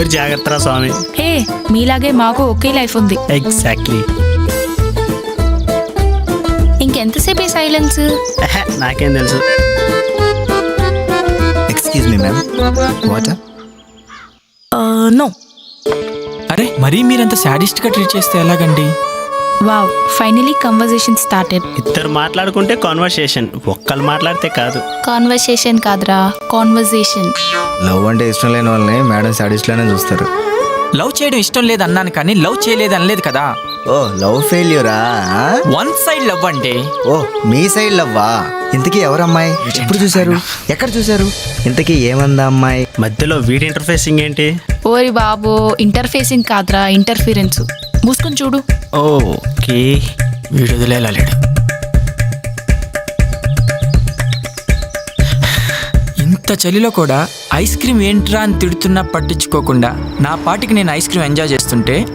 ఓరి జాగ్రత్త స్వామి. హే, మీలాగే మాకు ఒకే లైఫ్ ఉంది. ఎగ్జాక్ట్లీ. ఇంకెంతసేపు సైలెన్స్? నాకేం తెలుసు. Excuse me ma'am, water? No. అరే మరీ మీరంత సాడిస్ట్ గా ట్రీట్ చేస్తే ఎలాగండి? Wow, finally conversation started. ఇద్దరు మాట్లాడుకుంటే కాన్వర్సేషన్, ఒక్కరు మాట్లాడితే కాదు. కాన్వర్సేషన్ కాదురా, కాన్వర్సేషన్. లవ్ అంటే ఇష్టం లేని వాళ్ళని మేడం సాడిస్ట్లోనే చూస్తారు. లవ్ చేయడం ఇష్టం లేదు అన్నాను కానీ లవ్ చేయలేదు అనలేదు కదా. ఓ లవ్ ఫెయిల్యూరా? వన్ సైడ్ లవ్ అంటే. ఓ మీ సైడ్ లవ్వా? ఇంతకీ ఎవరమ్మాయి? ఎప్పుడు చూశారు? ఎక్కడ చూశారు? ఇంతకీ ఏమందా అమ్మాయి? మధ్యలో వీడి ఇంటర్ఫేసింగ్ ఏంటి? ఓరి బాబు, ఇంటర్ఫేసింగ్ కాదురా, ఇంటర్ఫీరెన్స్. మూసుకొని చూడు. ఓకే. వీడు వదిలేలాలేడు. ఇంత చలిలో కూడా ఐస్ క్రీమ్ ఏంట్రా అని తిడుతున్నా పట్టించుకోకుండా నా పాటికి నేను ఐస్ క్రీమ్ ఎంజాయ్ చేస్తుంటే